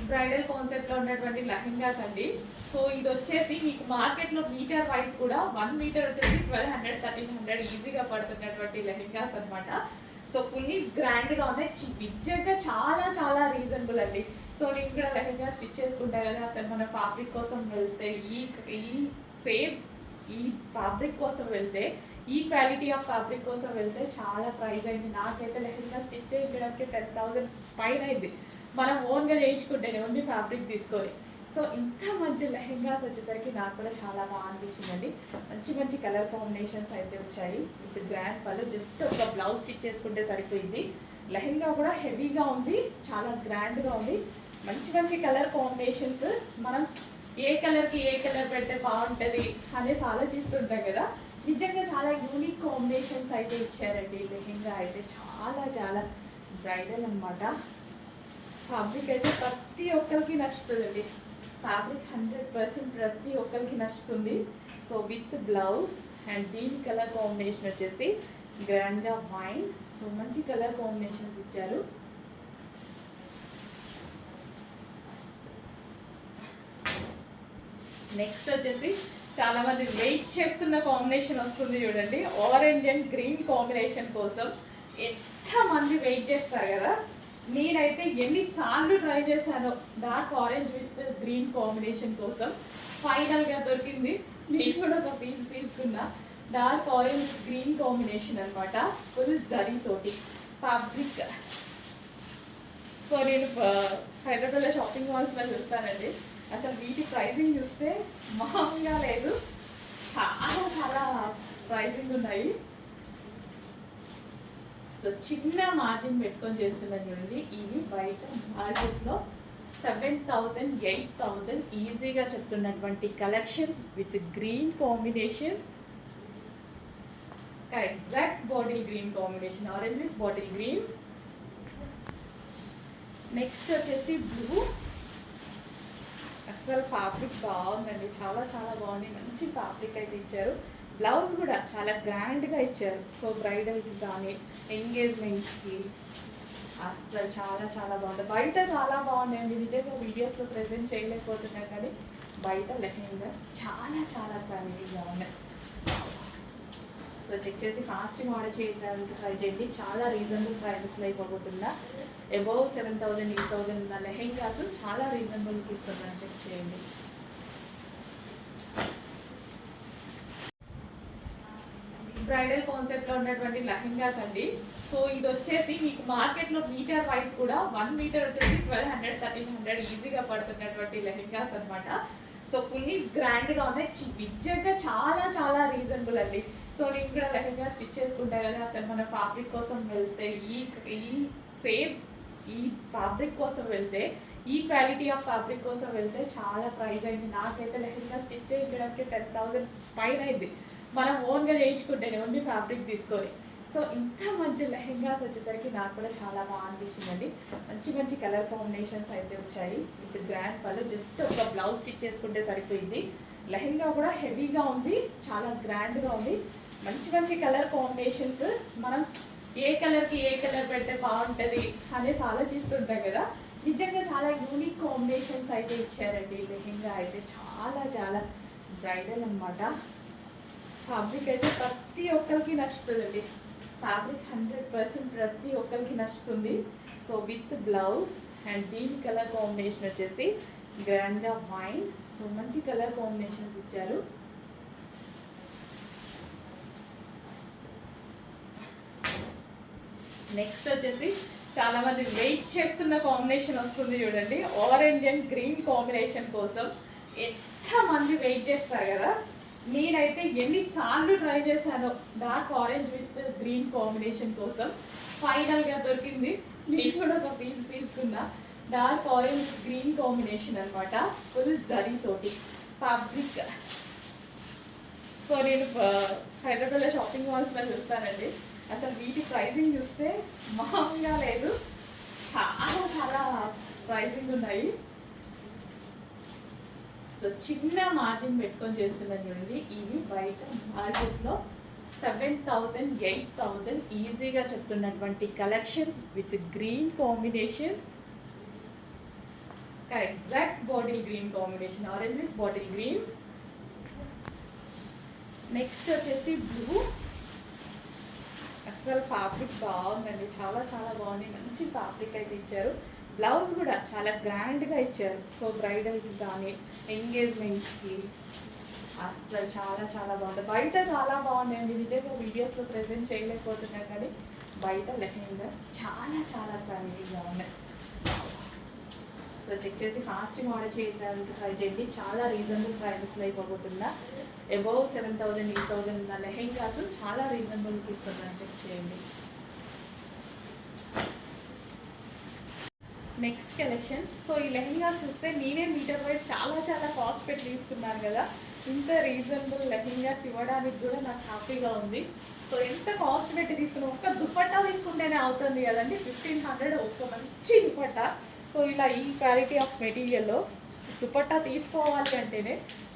Bridal concept లో ఉన్నటువంటి లెహెంగాస్ అండి. సో ఇది వచ్చేసి మీకు మార్కెట్ లో మీటర్ వైజ్ కూడా 1 మీటర్ వచ్చేసి 1200 1300 ఈజీగా పడుతున్నటువంటి లెహెంగాస్ అనమాట. సో ఫుల్లీ గ్రాండ్ గా ఉన్నాయి, నిజంగా చాలా చాలా రీజనబుల్ అండి. సో నేను కూడా లెహెంగా స్టిచ్ చేసుకుంటా కదా, అసలు మన ఫ్యాబ్రిక్ కోసం వెళ్తే ఈ సేమ్ ఈ ఫ్యాబ్రిక్ కోసం వెళ్తే, ఈ క్వాలిటీ ఆఫ్ ఫ్యాబ్రిక్ కోసం వెళ్తే చాలా ప్రైస్ అయింది. నాకైతే లెహెంగా స్టిచ్ చేయించడానికి 10,000 పైన అయింది, మనం ఓన్గా చేయించుకుంటేనే, ఓన్లీ ఫ్యాబ్రిక్ తీసుకొని. సో ఇంత మంచి లెహెంగాస్ వచ్చేసరికి నాకు కూడా చాలా బాగా అనిపించిందండి. మంచి మంచి కలర్ కాంబినేషన్స్ అయితే వచ్చాయి. ఇప్పుడు గ్రాండ్ పళ్ళు, జస్ట్ ఒక బ్లౌజ్ స్టిచ్ చేసుకుంటే సరిపోయింది. లెహెంగా కూడా హెవీగా ఉంది, చాలా గ్రాండ్గా ఉంది. మంచి మంచి కలర్ కాంబినేషన్స్, మనం ఏ కలర్కి ఏ కలర్ పెడితే బాగుంటుంది అనేసి ఆలోచిస్తుంటాం కదా. నిజంగా చాలా యూనిక్ కాంబినేషన్స్ అయితే ఇచ్చారండి. లెహెంగా అయితే చాలా చాలా బ్రైడల్ అనమాట. ఫ్యాబ్రిక్ అయితే ప్రతి ఒక్కరికి నచ్చుతుందండి. ఫ్యాబ్రిక్ 100% ప్రతి ఒక్కరికి నచ్చుతుంది. సో విత్ బ్లౌజ్ అండ్ దీని కలర్ కాంబినేషన్ వచ్చేసి గ్రాండ్గా వైన్. సో మంచి కలర్ కాంబినేషన్స్ ఇచ్చారు. నెక్స్ట్ వచ్చేసి చాలా మంది వెయిట్ చేస్తున్న కాంబినేషన్ వస్తుంది చూడండి, ఆరెంజ్ అండ్ గ్రీన్ కాంబినేషన్ కోసం. ఎంత మంది వెయిట్ చేస్తారు కదా, నేనైతే ఎన్నిసార్లు ట్రై చేశాను dark orange with green combination కోసం. ఫైనల్గా దొరికింది. నేను కూడా ఒక పీస్ తీసుకున్నా. డార్క్ ఆరెంజ్ గ్రీన్ కాంబినేషన్ అనమాట, ఫుల్ జరీ తోటి ఫ్యాబ్రిక్. సో నేను హైదరాబాద్లో షాపింగ్ మాల్స్లో చూస్తానండి, అసలు వీటి ప్రైజింగ్ చూస్తే మామూలుగా లేదు, చాలా చాలా ప్రైజింగ్ ఉన్నాయి. సో చిన్న మార్జిన్ పెట్టుకొని చేస్తున్నాను చూడండి. ఇవి బయట మార్కెట్లో 7,000 8,000 ఈజీగా చెప్తున్నటువంటి collection with green combination, exact bottle green combination, orange with bottle green. Next వచ్చేసి బ్లూ. అసలు ఫ్యాబ్రిక్ బాగుందండి, చాలా చాలా బాగుంది. మంచి ఫ్యాబ్రిక్ అయితే ఇచ్చారు. బ్లౌజ్ కూడా చాలా గ్రాండ్గా ఇచ్చారు. సో బ్రైడల్కి కానీ ఎంగేజ్మెంట్స్కి అసలు చాలా చాలా బాగుంది. బయట చాలా బాగున్నాయండి, నిజంగా వీడియోస్లో ప్రెజెంట్ చేయలేకపోతున్నాను కానీ బయట లెహెంగాస్ చాలా చాలా క్వాలిటీగా ఉన్నాయి. సో చెక్ చేసి ఫాస్ట్గా ఆర్డర్ చేయడానికి ట్రై చేయండి. చాలా రీజనబుల్ ప్రైజెస్లో అయిపోతుందా, అబౌవ్ 7,000 8,000 ఉన్న లెహెంగాస్ చాలా రీజనబుల్కి ఇస్తున్నాను, చెక్ చేయండి. బ్రైడల్ కాన్సెప్ట్ లో ఉన్నటువంటి లెహెంగాస్ అండి. సో ఇది వచ్చేసి మీకు మార్కెట్ లో మీటర్ వైజ్ కూడా 1 మీటర్ వచ్చేసి 1200 1300 ఈజీగా పడుతున్నటువంటి లెహెంగాస్ అనమాట. సో ఫుల్లీ గ్రాండ్ గా ఉన్నాయి, నిజంగా చాలా చాలా రీజనబుల్ అండి. సో నేను కూడా లెహెంగా స్టిచ్ చేసుకుంటా కదా, అసలు మన ఫ్యాబ్రిక్ కోసం వెళ్తే ఈ సేమ్ ఈ ఫ్యాబ్రిక్ కోసం వెళ్తే, ఈ క్వాలిటీ ఆఫ్ ఫ్యాబ్రిక్ కోసం వెళ్తే చాలా ప్రైస్ అయింది. నాకైతే లెహెంగా స్టిచ్ చేయించడానికి 10,000 పైన అయింది, మనం ఓన్గా చేయించుకుంటేనే, ఓన్లీ ఫ్యాబ్రిక్ తీసుకొని. సో ఇంత మంచి లెహెంగాస్ వచ్చేసరికి నాకు కూడా చాలా బాగా అనిపించిందండి. మంచి మంచి కలర్ కాంబినేషన్స్ అయితే వచ్చాయి. ఇప్పుడు గ్రాండ్ పళ్ళు, జస్ట్ ఒక బ్లౌజ్ స్టిచ్ చేసుకుంటే సరిపోయింది. లెహెంగా కూడా హెవీగా ఉంది, చాలా గ్రాండ్గా ఉంది. మంచి మంచి కలర్ కాంబినేషన్స్, మనం ఏ కలర్కి ఏ కలర్ పెడితే బాగుంటుంది అనేసి ఆలోచిస్తుంటాం కదా. నిజంగా చాలా యూనిక్ కాంబినేషన్స్ అయితే ఇచ్చారండి. లెహెంగా అయితే చాలా చాలా బ్రైడల్ అనమాట. ఫ్యాబ్రిక్ అయితే ప్రతి ఒక్కరికి నచ్చుతుందండి. ఫ్యాబ్రిక్ 100% ప్రతి ఒక్కరికి నచ్చుతుంది. సో విత్ బ్లౌజ్ అండ్ దీని కలర్ కాంబినేషన్ వచ్చేసి గ్రాండ్గా వైన్. సో మంచి కలర్ కాంబినేషన్స్ ఇచ్చారు. నెక్స్ట్ వచ్చేసి చాలా మంది వెయిట్ చేస్తున్న కాంబినేషన్ వస్తుంది చూడండి, ఆరెంజ్ అండ్ గ్రీన్ కాంబినేషన్ కోసం. ఎంత మంది వెయిట్ చేస్తారు కదా, నేనైతే ఎన్నిసార్లు ట్రై చేశాను dark orange with green combination కోసం. ఫైనల్గా దొరికింది. నేను కూడా ఒక పీస్ తీసుకున్నా. డార్క్ ఆరెంజ్ గ్రీన్ కాంబినేషన్ అనమాట, ఫుల్ జరీ తోటి ఫ్యాబ్రిక్. సో నేను హైదరాబాద్లో షాపింగ్ మాల్స్లో చూస్తానండి, అసలు వీటి ప్రైజింగ్ చూస్తే మామూలుగా లేదు, చాలా చాలా ప్రైజింగ్ ఉన్నాయి. సో చిన్న మార్జిన్ పెట్టుకొని చేస్తున్నాను చూడండి. ఇవి బయట మార్కెట్లో 7,000 8,000 ఈజీగా చెప్తున్నటువంటి collection with green combination, exact bottle green combination, orange with bottle green. Next వచ్చేసి బ్లూ. అసలు ఫ్యాబ్రిక్ బాగుందండి, చాలా చాలా బాగుంది, మంచి ఫ్యాబ్రిక్ అయితే ఇచ్చారు. బ్లౌజ్ కూడా చాలా గ్రాండ్గా ఇచ్చారు. సో బ్రైడల్కి కానీ ఎంగేజ్మెంట్స్కి అసలు చాలా చాలా బాగుంది. బయట చాలా బాగుందండి, నిజంగా వీడియోస్లో ప్రెజెంట్ చేయలేకపోతున్నాను కానీ బయట లెహెంగాస్ చాలా చాలా క్వాలిటీగా ఉన్నాయి. సో చెక్ చేసి ఫాస్ట్గా ఆర్డర్ చేయడానికి ట్రై చేయండి. చాలా రీజనబుల్ ప్రైజెస్లో అయిపోతుందా, అబౌవ్ 7,000 8,000 ఉన్న లెహెంగాస్ చాలా రీజనబుల్కి ఇస్తున్నాను, చెక్ చేయండి. Next collection. సో ఈ లెహెంగాస్ చూస్తే నేనే మీటర్ వైజ్ చాలా చాలా కాస్ట్ పెట్టి తీసుకున్నాను కదా, ఇంత రీజనబుల్ లెహెంగాస్ ఇవ్వడానికి కూడా నాకు హ్యాపీగా ఉంది. సో ఎంత కాస్ట్ పెట్టి తీసుకున్నాం, ఒక్క దుపట్టా తీసుకుంటేనే అవుతుంది కదండి 1,500 ఒక్క మంచి దుపట్టా. సో ఇలా ఈ క్వాలిటీ ఆఫ్ మెటీరియల్లో దుపట్టా తీసుకోవాలి అంటేనే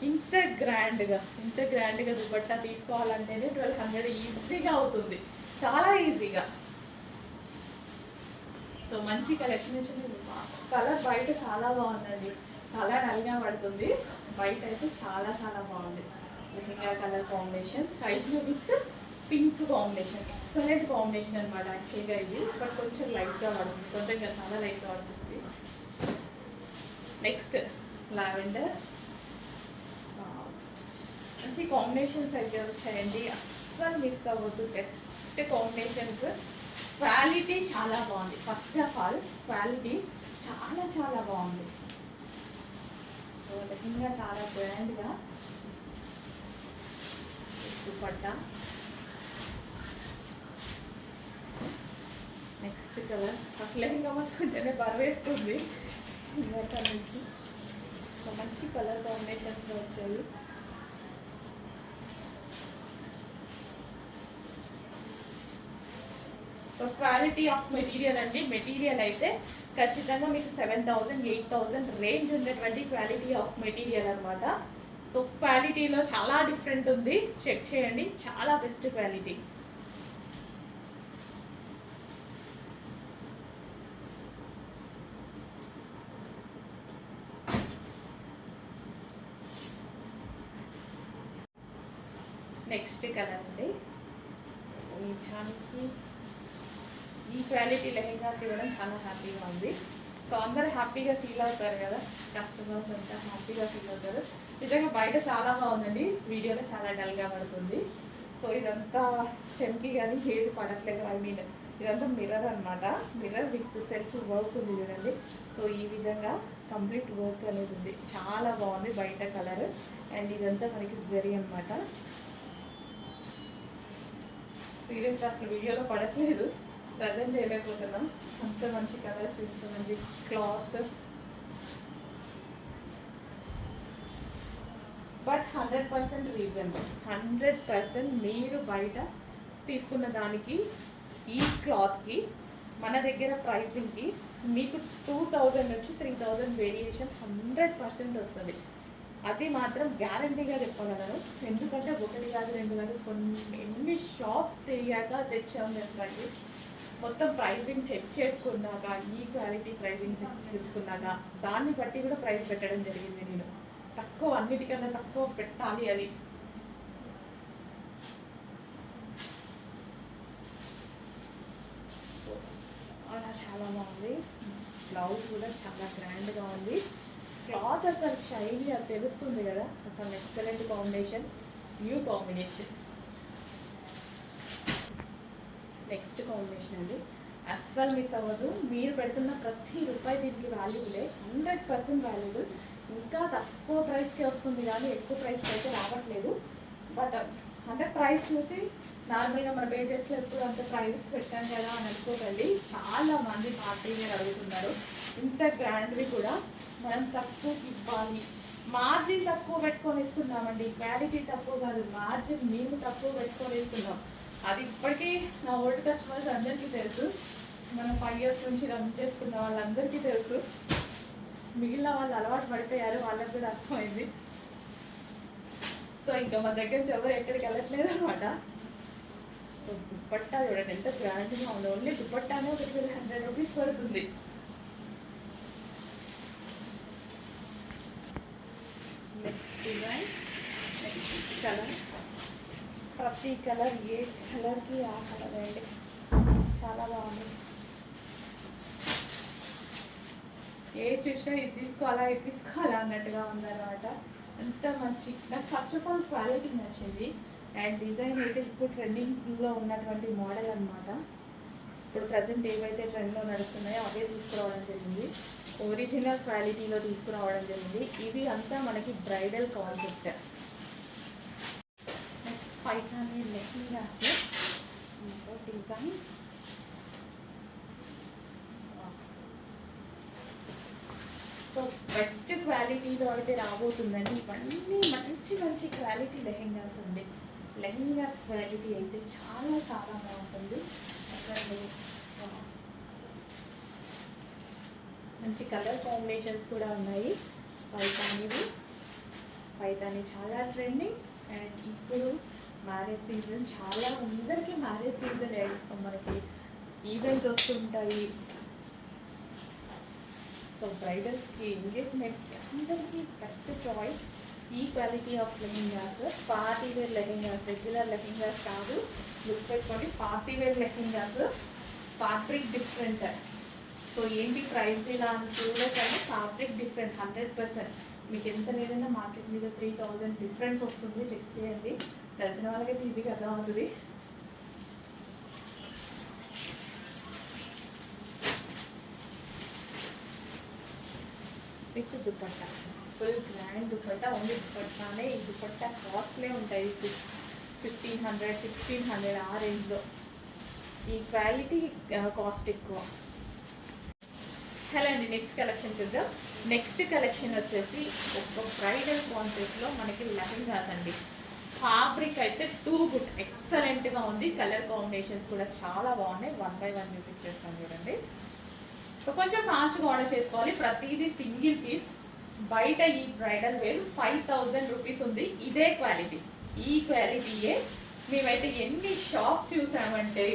ఇంత గ్రాండ్గా దుపట్టా తీసుకోవాలంటేనే 1,200 ఈజీగా అవుతుంది, చాలా ఈజీగా. సో మంచి కలెక్షన్ వచ్చింది. కలర్ బయట చాలా బాగుందండి, చాలా డల్గా పడుతుంది, బయట అయితే చాలా చాలా బాగుంది. Lehenga colour combination sky blue with pink combination, excellent combination అనమాట యాక్చువల్గా ఇది. బట్ కొంచెం లైట్గా పడుతుంది, కొంచెంగా చాలా లైట్గా పడుతుంది. Next lavender. మంచి కాంబినేషన్స్ అయితే వచ్చాయండి, అస్సలు మిస్ అవ్వద్దు. బెస్ట్ కాంబినేషన్స్, క్వాలిటీ చాలా బాగుంది. ఫస్ట్ ఆఫ్ ఆల్ క్వాలిటీ చాలా చాలా బాగుంది. సో లెహంగా చాలా గ్రాండ్గా దుపట్టా. నెక్స్ట్ కలర్ అసలు లెహంగా పట్టుకుంటేనే బరువేస్తుంది ఇంకా నుంచి. సో మంచి కలర్ కాంబినేషన్స్లో వచ్చాయి. సో క్వాలిటీ ఆఫ్ మెటీరియల్ అండి, మెటీరియల్ అయితే ఖచ్చితంగా మీకు 7,000 8,000 రేంజ్ ఉన్నటువంటి క్వాలిటీ ఆఫ్ మెటీరియల్ అనమాట. సో క్వాలిటీలో చాలా డిఫరెంట్ ఉంది, చెక్ చేయండి, చాలా బెస్ట్ క్వాలిటీ. నెక్స్ట్ కలర్ అండి. ఈ క్వాలిటీ లెహెంగాస్ ఇవ్వడం చాలా హ్యాపీగా ఉంది. సో అందరూ హ్యాపీగా ఫీల్ అవుతారు కదా, కస్టమర్స్ అంతా హ్యాపీగా ఫీల్ అవుతారు. నిజంగా బయట చాలా బాగుందండి, వీడియోలో చాలా డల్గా పడుతుంది. సో ఇదంతా చెంకి కానీ ఏది పడట్లేదు, ఐ మీన్ ఇదంతా మిర్రర్ అనమాట, మిర్రర్ విత్ సెల్ఫ్ వర్క్ ఉంది చూడండి. సో ఈ విధంగా కంప్లీట్ వర్క్ అనేది ఉంది, చాలా బాగుంది బయట కలర్. అండ్ ఇదంతా మనకి జరీ అనమాట. సీరియస్గా అసలు వీడియోలో పడట్లేదు, ప్రజెంట్ చేయలేకపోతున్నాం, అంత మంచి కలర్స్, ఇంత మంచి క్లాత్. బట్ 100% రీజనబుల్, 100% మీరు బయట తీసుకున్న దానికి ఈ క్లాత్కి మన దగ్గర ప్రైసింగ్కి మీకు 2,000 నుంచి 3,000 వేరియేషన్ 100% వస్తుంది. అది మాత్రం గ్యారంటీగా చెప్పగలను, ఎందుకంటే ఒకటి కాదు రెండు కాదు ఎన్ని షాప్స్ తిరిగాక తెచ్చాము తెలుసండి. మొత్తం ప్రైజింగ్ చెక్ చేసుకున్నాక, ఈ క్వాలిటీ ప్రైజింగ్ చెక్ చేసుకున్నాక దాన్ని బట్టి కూడా ప్రైస్ పెట్టడం జరిగింది. నేను తక్కువ, అన్నిటికన్నా తక్కువ పెట్టాలి అది. చాలా చాలా బాగుంది, బ్లౌజ్ కూడా చాలా గ్రాండ్గా ఉంది. క్లాత్ అసలు షైనీ అది తెలుస్తుంది కదా, అసలు excellent combination, new combination. Next combination అండి, అస్సలు మిస్ అవ్వదు. మీరు పెడుతున్న ప్రతి రూపాయి దీనికి వాల్యూబులే, 100% వాల్యూబుల్. ఇంకా తక్కువ ప్రైస్కే వస్తుంది కానీ ఎక్కువ ప్రైస్కి అయితే రావట్లేదు. బట్ అంటే ప్రైస్ చూసి నార్మల్గా మన పేజెస్లో ఎప్పుడు అంత ప్రైస్ పెట్టాం కదా అని అనుకోకండి. చాలా మంది పార్టీ వేర్ అడుగుతున్నారు, ఇంత గ్రాండ్వి కూడా మనం తక్కువ ఇవ్వాలి. మార్జిన్ తక్కువ పెట్టుకొని ఇస్తున్నామండి, క్వాలిటీ తక్కువ కాదు, మార్జిన్ మేము తక్కువ పెట్టుకొని ఇస్తున్నాం. అది ఇప్పటికీ నా ఓల్డ్ కస్టమర్స్ అందరికీ తెలుసు, మనం 5 years నుంచి రన్ చేసుకున్న వాళ్ళందరికీ తెలుసు. మిగిలిన వాళ్ళు అలవాటు పడిపోయారు, వాళ్ళకి కూడా అర్థమైంది. సో ఇంకా మన దగ్గర నుంచి ఎవరు ఎక్కడికి వెళ్ళట్లేదు అనమాట. సో దుపట్టా చూడండి ఎంత గ్రాండ్గా ఉంది, ఓన్లీ దుపట్టానే 1,100 రూపీస్ పడుతుంది. Design, next colour. ప్రతి కలర్ ఏ కలర్కి ఆ కలర్ అండి, చాలా బాగుంది. ఏ చూసినా ఇది తీసుకోవాలా ఇది తీసుకోవాలా అన్నట్టుగా ఉందన్నమాట. అంత మంచి, నాకు ఫస్ట్ ఆఫ్ ఆల్ క్వాలిటీ నచ్చింది. అండ్ డిజైన్ అయితే ఇప్పుడు ట్రెండింగ్లో ఉన్నటువంటి మోడల్ అనమాట. ఇప్పుడు ప్రజెంట్ ఏవైతే ట్రెండ్లో నడుస్తున్నాయో అవే తీసుకురావడం జరిగింది. ఒరిజినల్ క్వాలిటీలో తీసుకురావడం జరిగింది. ఇవి అంతా మనకి bridal concept. Next Paithani lehengas design. So best క్వాలిటీలో అయితే రాబోతుందండి. ఇవన్నీ మంచి మంచి క్వాలిటీ లెహంగాస్ అండి. లెహంగాస్ క్వాలిటీ అయితే చాలా చాలా బాగుంటుంది. మంచి కలర్ కాంబినేషన్స్ కూడా ఉన్నాయి. పైతానీ చాలా ట్రెండింగ్. అండ్ ఇప్పుడు మ్యారేజ్ సీజన్, చాలా అందరికీ మ్యారేజ్ సీజన్ మనకి ఈవెంట్స్ వస్తుంటాయి. సో బ్రైడల్స్కి, ఎంగేజ్మెంట్ అందరికీ బెస్ట్ చాయిస్ ఈ quality of lehengas. Party wear lehengas, regular lehengas కాదు. లుక్ పెట్టుకోండి, party wear lehengas. Fabric different. So ఏంటి ప్రైస్ ఇలా అని చూడకండి, ఫ్యాబ్రిక్ డిఫరెంట్ 100%. మీకు ఎంత లేదన్నా మార్కెట్ మీద 3000 డిఫరెన్స్ వస్తుంది. చెక్ చేయండి, తెలిసిన వాళ్ళకైతే ఈజీగా అర్థం అవుతుంది. With dupatta, full grand dupatta. Only దుపట్టానే, ఈ దుపట్టా కాస్ట్లే ఉంటాయి. 1500, 1600 ఆ రేంజ్లో. ఈ క్వాలిటీ కాస్ట్ ఎక్కువ. హలో అండి, నెక్స్ట్ కలెక్షన్ చూద్దాం. నెక్స్ట్ కలెక్షన్ వచ్చేసి ఒక బ్రైడల్ కాన్సెప్ట్లో మనకి లెహంగాస్ అండి. ఫ్యాబ్రిక్ అయితే టూ గుడ్, ఎక్సలెంట్గా ఉంది. కలర్ కాంబినేషన్స్ కూడా చాలా బాగున్నాయి. 1 by 1 చూపించేస్తాను చూడండి. సో కొంచెం ఫాస్ట్గా ఆర్డర్ చేసుకోవాలి. ప్రతిదీ సింగిల్ పీస్. బయట ఈ బ్రైడల్ వేర్ 5000 రూపీస్ ఉంది. ఇదే క్వాలిటీ, ఈ క్వాలిటీయే మేమైతే ఎన్ని షాప్ చూసామంటే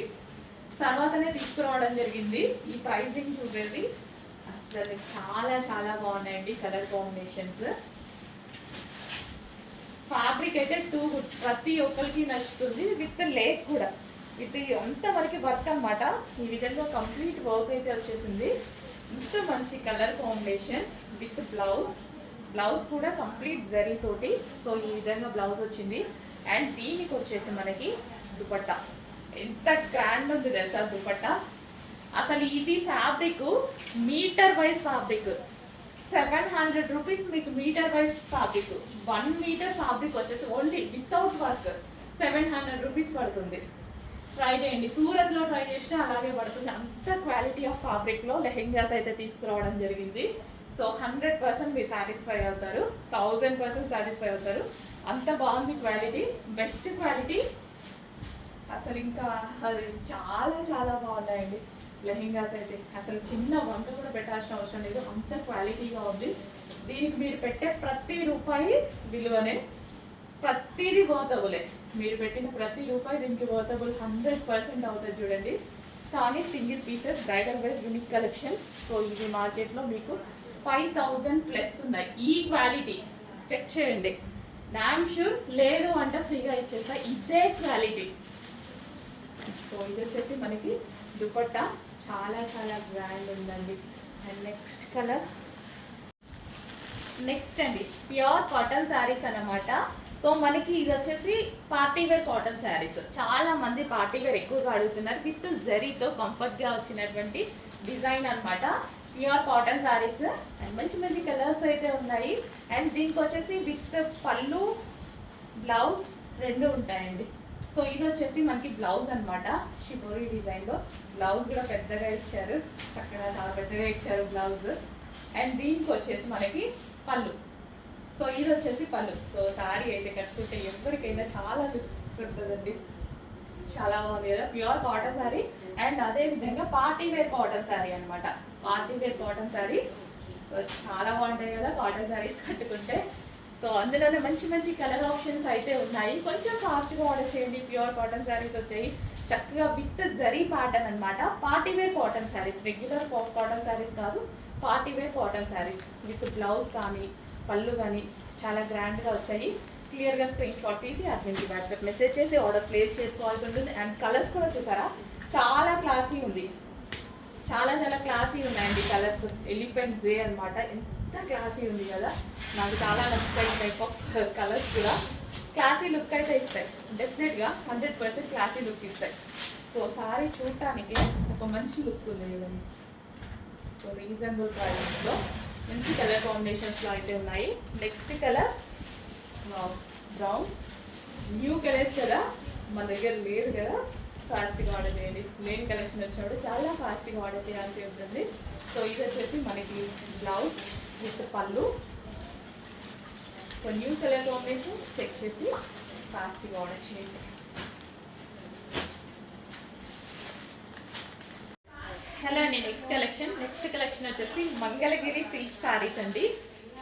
తర్వాతనే తీసుకురావడం జరిగింది. ఈ ప్రైజింగ్ చూసేది అసలు చాలా చాలా బాగున్నాయండి. కలర్ కాంబినేషన్స్, ఫ్యాబ్రిక్ అయితే టూ గుడ్, ప్రతి ఒక్కరికి నచ్చుతుంది. విత్ లేస్ కూడా, విత్ అంతవరకు వర్క్ అనమాట. ఈ విధంగా కంప్లీట్ వర్క్ అయితే వచ్చేసింది. ఇంత మంచి కలర్ కాంబినేషన్ విత్ బ్లౌజ్ కూడా కంప్లీట్ జరీ తోటి. సో ఈ విధంగా బ్లౌజ్ వచ్చింది. అండ్ దీనికి వచ్చేసి మనకి దుపట్టా ఎంత గ్రాండ్ ఉంది తెలుసా దుపట్టా. అసలు ఇది fabric meter wise fabric 700 rupees మీకు meter wise fabric. 1 meter fabric వచ్చేసి ఓన్లీ వితౌట్ వర్క్ 700 రూపీస్ పడుతుంది. ట్రై చేయండి, సూరత్లో ట్రై చేసినా అలాగే పడుతుంది. అంత క్వాలిటీ ఆఫ్ ఫ్యాబ్రిక్లో లెహెంగాస్ అయితే తీసుకురావడం జరిగింది. సో 100% మీరు సాటిస్ఫై అవుతారు, 1000% సాటిస్ఫై అవుతారు. అంత బాగుంది క్వాలిటీ, బెస్ట్ క్వాలిటీ. అసలు ఇంకా అది చాలా చాలా బాగున్నాయండి లెహెంగాస్ అయితే. అసలు చిన్న వంట కూడా పెట్టాల్సిన అవసరం లేదు, అంత క్వాలిటీగా ఉంది. దీనికి మీరు పెట్టే ప్రతి రూపాయి విలువనే, ప్రతిదీ వర్తబులే. మీరు పెట్టిన ప్రతి రూపాయి దీనికి వర్తబుల్ 100% అవుతుంది. చూడండి, కానీ single pieces bridal wear unique collection. So ఇది మార్కెట్లో మీకు 5000 ప్లస్ ఉన్నాయి. ఈ క్వాలిటీ చెక్ చేయండి, డామ్ షూర్. లేదు అంటే ఫ్రీగా ఇచ్చేస్తా, ఇదే క్వాలిటీ. సో ఇది వచ్చేసి మనకి దుపట్టా చాలా చాలా గ్రాండ్ ఉందండి. అండ్ నెక్స్ట్ కలర్, నెక్స్ట్ అండి ప్యూర్ కాటన్ శారీస్ అన్నమాట. సో మనకి ఇది వచ్చేసి పార్టీ వేర్ కాటన్ శారీస్. చాలా మంది పార్టీ వేర్ ఎక్కువగా అడుగుతున్నారు. విత్ జరీతో కంఫర్ట్గా వచ్చినటువంటి డిజైన్ అనమాట. ప్యూర్ కాటన్ శారీస్ అండ్ మంచి మంచి కలర్స్ అయితే ఉన్నాయి. అండ్ దీనికి వచ్చేసి విత్ పళ్ళు బ్లౌజ్ రెండు ఉంటాయండి. సో ఇది వచ్చేసి మనకి బ్లౌజ్ అనమాట. షిబోరి డిజైన్లో బ్లౌజ్ కూడా పెద్దగా ఇచ్చారు, చక్కగా చాలా పెద్దగా ఇచ్చారు బ్లౌజ్. అండ్ దీనికి వచ్చేసి మనకి పళ్ళు. సో ఇది వచ్చేసి పళ్ళు. సో శారీ అయితే కట్టుకుంటే ఎవరికైనా చాలా ఉంటుందండి. చాలా బాగుంది కదా, ప్యూర్ కాటన్ శారీ. అండ్ అదే విధంగా పార్టీ వేర్ కాటన్ శారీ అనమాట. Party wear cotton sari. So చాలా బాగుంటాయి కదా కాటన్ శారీస్ కట్టుకుంటే. సో అందులోనే మంచి మంచి కలర్ ఆప్షన్స్ అయితే ఉన్నాయి. కొంచెం ఫాస్ట్గా ఆర్డర్ చేయండి. ప్యూర్ కాటన్ శారీస్ వచ్చాయి చక్కగా విత్ జరీ ప్యాటర్న్ అనమాట. Party wear cotton saris, regular cotton saris కాదు, party wear cotton saris with blouse కానీ పళ్ళు కానీ చాలా గ్రాండ్గా వచ్చాయి. క్లియర్గా స్క్రీన్ షాట్ తీసి అడ్మిన్కి వాట్సాప్ మెసేజ్ చేసి ఆర్డర్ ప్లేస్ చేసుకోవాల్సి ఉంటుంది. అండ్ కలర్స్ కూడా చూసారా, చాలా క్లాసీ ఉంది, చాలా చాలా క్లాసీ ఉన్నాయండి కలర్స్. ఎలిఫెంట్ గ్రే అనమాట, ఎంత క్లాసీ ఉంది కదా, నాకు చాలా నచ్చుతాయి. టైప్ ఆఫ్ కలర్స్ కూడా క్లాసీ లుక్ అయితే ఇస్తాయి, డెఫినెట్గా 100% క్లాసీ లుక్ ఇస్తాయి. సో సారీ చూడటానికి ఒక మంచి లుక్ ఉంది ఇవన్నీ. సో రీజనబుల్ ప్రైస్లో మంచి కలర్ కాంబినేషన్స్లో అయితే ఉన్నాయి. Next colour brown, new colours కదా, మన దగ్గర లేదు కదా, ఫాస్ట్గా ఆర్డర్ చేయండి. లేని కలెక్షన్ వచ్చినప్పుడు చాలా ఫాస్ట్గా ఆర్డర్ చేయాల్సి ఉంటుంది. సో ఇది వచ్చేసి మనకి బ్లౌజ్ విత్ పళ్ళు. So new colour combination check చేసి ఫాస్ట్గా ఆర్డర్ చేయండి. హలో అండి, నెక్స్ట్ కలెక్షన్ వచ్చేసి మంగళగిరి సిల్క్ సారీస్ అండి.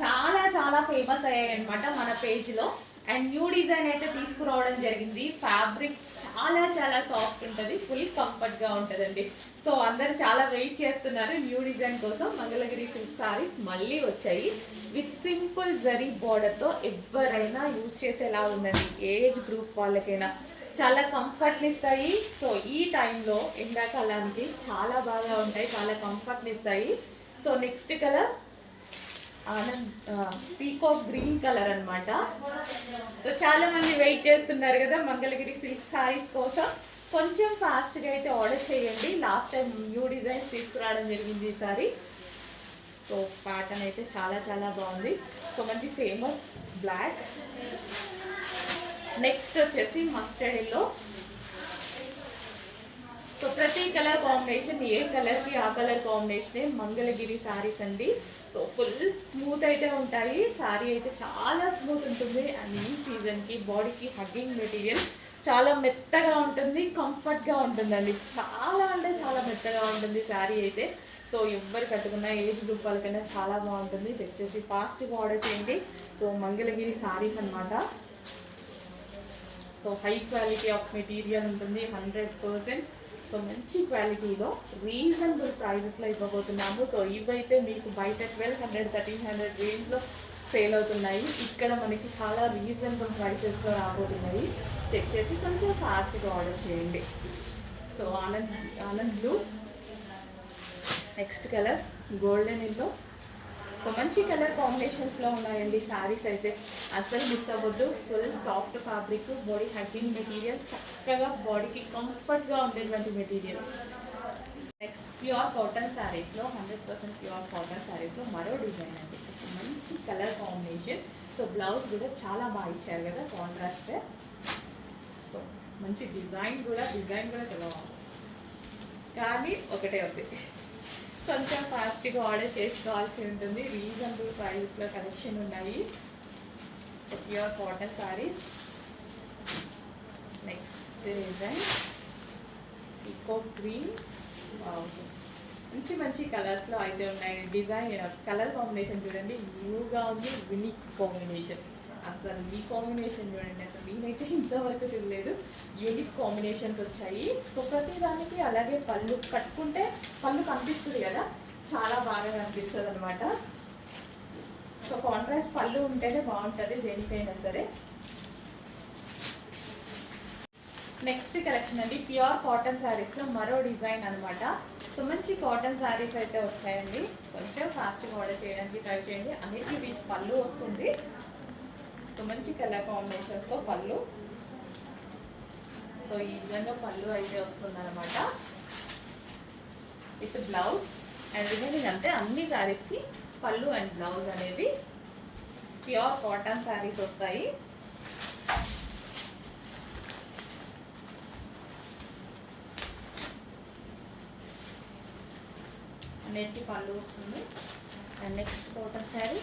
చాలా చాలా ఫేమస్ అయ్యాయి అనమాట మన పేజ్లో. అండ్ న్యూ డిజైన్ అయితే తీసుకురావడం జరిగింది. ఫ్యాబ్రిక్ చాలా చాలా సాఫ్ట్ ఉంటుంది, ఫుల్ కంఫర్ట్గా ఉంటుందండి. సో అందరు చాలా వెయిట్ చేస్తున్నారు న్యూ డిజైన్ కోసం. మంగళగిరి సిల్క్ సారీస్ మళ్ళీ వచ్చాయి విత్ సింపుల్ జరీ బార్డర్తో. ఎవరైనా యూజ్ చేసేలా ఉందండి, ఏజ్ గ్రూప్ వాళ్ళకైనా చాలా కంఫర్ట్ని ఇస్తాయి. సో ఈ టైంలో ఎండాకాలానికి చాలా బాగా ఉంటాయి, చాలా కంఫర్ట్ని ఇస్తాయి. So next colour peacock green colour అనమాట. సో చాలా మంది వెయిట్ చేస్తున్నారు కదా మంగళగిరి సిల్క్ సారీస్ కోసం. కొంచెం ఫాస్ట్గా అయితే ఆర్డర్ చేయండి. లాస్ట్ టైం న్యూ డిజైన్స్ తీసుకురావడం జరిగింది ఈసారి. సో ప్యాటర్న్ అయితే చాలా చాలా బాగుంది. సో మంచి ఫేమస్ బ్లాక్. నెక్స్ట్ వచ్చేసి మస్టర్డ్ ఎల్లో. సో ప్రతి కలర్ కాంబినేషన్, ఏ కలర్కి ఆ కలర్ కాంబినేషనే మంగళగిరి శారీస్ అండి. సో ఫుల్ స్మూత్ అయితే ఉంటాయి, శారీ అయితే చాలా స్మూత్ ఉంటుంది. అండ్ ఈ సీజన్కి బాడీకి హగ్గింగ్ మెటీరియల్, చాలా మెత్తగా ఉంటుంది, కంఫర్ట్గా ఉంటుందండి. చాలా అంటే చాలా మెత్తగా ఉంటుంది శారీ అయితే. సో ఎవరు కట్టుకున్న ఏజ్ గ్రూప్ వాళ్ళకైనా చాలా బాగుంటుంది. చెక్ చేసి ఫాస్ట్గా ఆర్డర్ చేయండి. సో మంగళగిరి శారీస్ అనమాట. So high quality of material ఉంటుంది, 100%. సో మంచి క్వాలిటీలో రీజనబుల్ ప్రైజెస్లో ఇవ్వబోతున్నాము. సో ఇవైతే మీకు బయట 1200, 1300 రేంజ్లో సేల్ అవుతున్నాయి. ఇక్కడ మనకి చాలా రీజనబుల్ ప్రైసెస్లో రాబోతున్నాయి. చెక్ చేసి కొంచెం ఫాస్ట్గా ఆర్డర్ చేయండి. So Anand blue. Next colour golden yellow. So మంచి కలర్ కాంబినేషన్స్లో ఉన్నాయండి శారీస్ అయితే, అస్సలు మిస్ అవ్వద్దు. Full soft fabric, body hugging material, చక్కగా బాడీకి కంఫర్ట్గా ఉండేటువంటి మెటీరియల్. నెక్స్ట్ ప్యూర్ కాటన్ శారీస్లో 100% ప్యూర్ కాటన్ శారీస్లో మరో డిజైన్ అండి. మంచి కలర్ కాంబినేషన్. సో బ్లౌజ్ కూడా చాలా బాగా ఇచ్చారు కదా, కాంట్రాస్ట్. సో మంచి డిజైన్ కూడా చాలా బాగుంది, కానీ ఒకటే ఉంది, కొంచెం ఫాస్ట్గా ఆర్డర్ చేసుకోవాల్సి ఉంటుంది. రీజనబుల్ ప్రైస్లో కలెక్షన్ ఉన్నాయి. Pure cotton saris. Next design peacock green. మంచి మంచి కలర్స్లో అయితే ఉన్నాయి. డిజైన్ కలర్ కాంబినేషన్ చూడండి, న్యూగా ఉంది, యూనిక్ కాంబినేషన్. అసలు ఈ కాంబినేషన్ చూడండి, అసలు నేనైతే ఇంతవరకు చూడలేదు. యూనిక్ కాంబినేషన్స్ వచ్చాయి. సో ప్రతి దానికి అలాగే పళ్ళు కట్టుకుంటే పళ్ళు కనిపిస్తుంది కదా, చాలా బాగా కనిపిస్తుంది అనమాట. సో కాంట్రాస్ట్ పళ్ళు ఉంటేనే బాగుంటుంది దేనికైనా సరే. నెక్స్ట్ కలెక్షన్ అండి, ప్యూర్ కాటన్ శారీస్లో మరో డిజైన్ అనమాట. సో మంచి కాటన్ శారీస్ అయితే వచ్చాయండి. కొంచెం ఫాస్ట్గా ఆర్డర్ చేయడానికి ట్రై చేయండి. అన్నిటికీ వీటి పళ్ళు వస్తుంది. సో మంచి కలర్ కాంబినేషన్స్తో పళ్ళు. సో ఈ విధంగా పళ్ళు అయితే వస్తుంది అనమాట విత్ బ్లౌజ్. అండ్ రిమైనింగ్ అంటే అన్ని శారీస్కి పళ్ళు అండ్ బ్లౌజ్ అనేది ప్యూర్ కాటన్ శారీస్ వస్తాయి. అన్నిటికీ పళ్ళు వస్తుంది. And next cotton sari.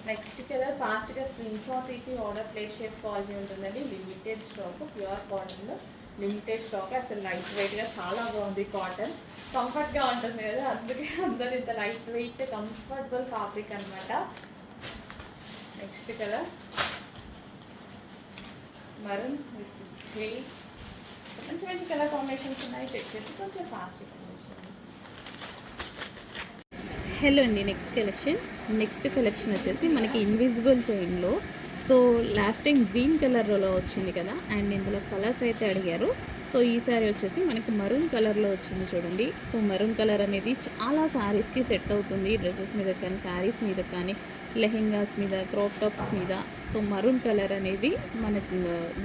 Next colour ఫాస్ట్గా స్క్రీన్ షాట్ తీసి ఆర్డర్ ప్లేస్ చేసుకోవాల్సి ఉంటుందండి. లిమిటెడ్ స్టాక్, ప్యూర్ కాటన్లో లిమిటెడ్ స్టాక్. అసలు లైట్ వెయిట్గా చాలా బాగుంది కాటన్, కంఫర్ట్గా ఉంటుంది కదా, అందుకే అందరు ఇంత లైట్ వెయిట్ కంఫర్టబుల్ ఫ్యాబ్రిక్ అనమాట. Next colour maroon grey. మంచి మంచి కలర్ కాంబినేషన్స్ ఉన్నాయి, చెక్ చేసి కొంచెం ఫాస్ట్ కాంబినేషన్. హలో అండి, నెక్స్ట్ కలెక్షన్ వచ్చేసి మనకి ఇన్విజిబుల్ చైన్లో. సో లాస్ట్ టైం గ్రీన్ కలర్లో వచ్చింది కదా, అండ్ ఇందులో కలర్స్ అయితే అడిగారు. సో ఈసారి వచ్చేసి మనకి మరూన్ కలర్లో వచ్చింది చూడండి. సో మరూన్ కలర్ అనేది చాలా శారీస్కి సెట్ అవుతుంది, డ్రెస్సెస్ మీద కానీ, శారీస్ మీద కానీ, లెహెంగాస్ మీద, క్రాప్ టాప్స్ మీద. సో మరూన్ కలర్ అనేది మనకి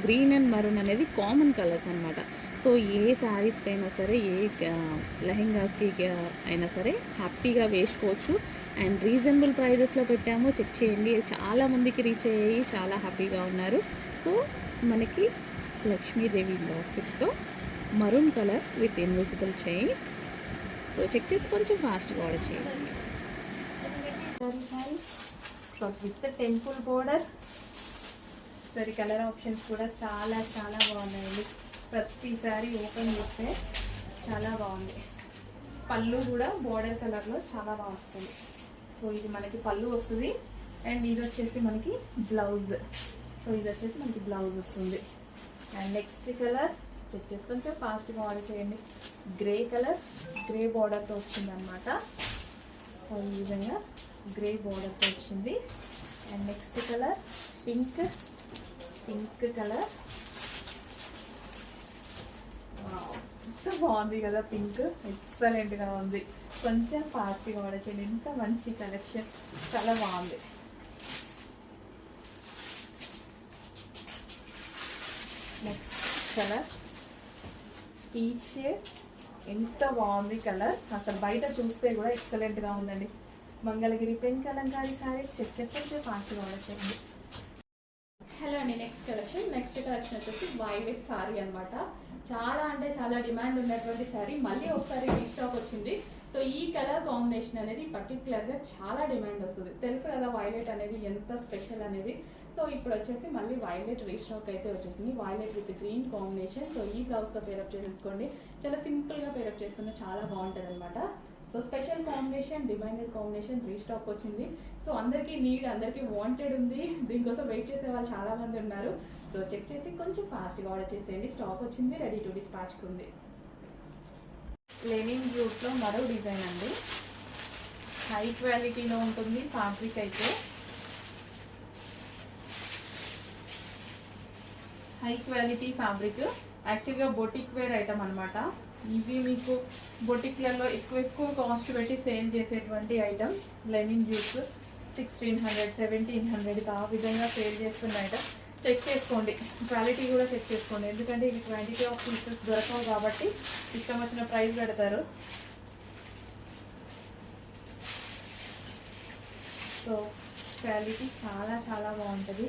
గ్రీన్ అండ్ మరూన్ అనేది కామన్ కలర్స్ అనమాట. సో ఏ శారీస్కి అయినా సరే, ఏ లెహెంగాస్కి అయినా సరే హ్యాపీగా వేసుకోవచ్చు. అండ్ రీజనబుల్ ప్రైజెస్లో పెట్టాము, చెక్ చేయండి. చాలామందికి రీచ్ అయ్యాయి, చాలా హ్యాపీగా ఉన్నారు. సో మనకి లక్ష్మీదేవి లాకెట్తో maroon colour with invisible chain. So check చేసి కొంచెం ఫాస్ట్గా ఆర్డర్ చేయండి. So with temple border. సరే కలర్ ఆప్షన్స్ కూడా చాలా చాలా బాగున్నాయండి. ప్రతిసారి ఓపెన్ చేస్తే చాలా బాగుంది. పళ్ళు కూడా బోర్డర్ కలర్లో చాలా బాగా వస్తుంది. సో ఇది మనకి పళ్ళు వస్తుంది, అండ్ ఇది వచ్చేసి మనకి బ్లౌజ్. సో ఇది వచ్చేసి మనకి బ్లౌజ్ వస్తుంది. అండ్ నెక్స్ట్ కలర్ చెక్ చేసి కొంచెం ఫాస్ట్గా ఆర్డర్ చేయండి. గ్రే కలర్, గ్రే బార్డర్తో వచ్చిందనమాట. సో ఈ విధంగా గ్రే బార్డర్తో వచ్చింది. And next colour pink colour. ఎంత బాగుంది కదా, పింక్ ఎక్సలెంట్గా ఉంది. కొంచెం ఫాస్ట్గా ఆర్డర్ చేయండి. ఎంత మంచి కలెక్షన్, చాలా బాగుంది. Next colour peach shade. ఎంత బాగుంది కలర్, అసలు బయట చూస్తే కూడా ఎక్సలెంట్గా ఉందండి. మంగళగిరి పెన్ కలంకారీ శారీస్ చెక్ చేస్తే ఫాస్ట్గా ఆర్డర్ చేయండి. హలో అండి, నెక్స్ట్ కలెక్షన్ వచ్చేసి వైలెట్ శారీ అనమాట. చాలా అంటే చాలా డిమాండ్ ఉన్నటువంటి శారీ మళ్ళీ ఒకసారి రీస్టాక్ వచ్చింది. సో ఈ కలర్ కాంబినేషన్ అనేది పర్టికులర్గా చాలా డిమాండ్ వస్తుంది. తెలుసు కదా వైలెట్ అనేది ఎంత స్పెషల్ అనేది. సో ఇప్పుడు వచ్చేసి మళ్ళీ వైలెట్ రీస్టాక్ అయితే వచ్చేసింది. Violet with green combination. So ఈ బ్లౌజ్తో పేరప్ చేసేసుకోండి. చాలా సింపుల్గా పేరప్ చేసుకుంటే చాలా బాగుంటుంది అనమాట. So special combination, demanded combination restock వచ్చింది. సో అందరికీ అందరికీ వాంటెడ్ ఉంది. దీనికోసం వెయిట్ చేసే వాళ్ళు చాలామంది ఉన్నారు. సో చెక్ చేసి కొంచెం ఫాస్ట్గా ఆర్డర్ చేసేయండి. స్టాక్ వచ్చింది, రెడీ టు డిస్పాచ్కి ఉంది. లెనిన్ జూట్లో మరో డిజైన్ అండి. హై క్వాలిటీలో ఉంటుంది ఫ్యాబ్రిక్ అయితే. హై క్వాలిటీ ఫ్యాబ్రిక్, యాక్చువల్గా బొటిక్ వేర్ ఐటమ్ అనమాట. ఇవి మీకు బొటిక్లలో ఎక్కువ కాస్ట్ పెట్టి సేల్ చేసేటువంటి ఐటమ్. లెనిన్ జ్యూస్ 1600, 1700 ఆ విధంగా సేల్ చేస్తున్న ఐటమ్. చెక్ చేసుకోండి, క్వాలిటీ కూడా చెక్ చేసుకోండి. ఎందుకంటే ఇది క్వాంటిటీ ఆఫ్ పీసెస్ దొరకవు కాబట్టి ఇష్టం వచ్చిన ప్రైస్ పెడతారు. సో క్వాలిటీ చాలా చాలా బాగుంటుంది.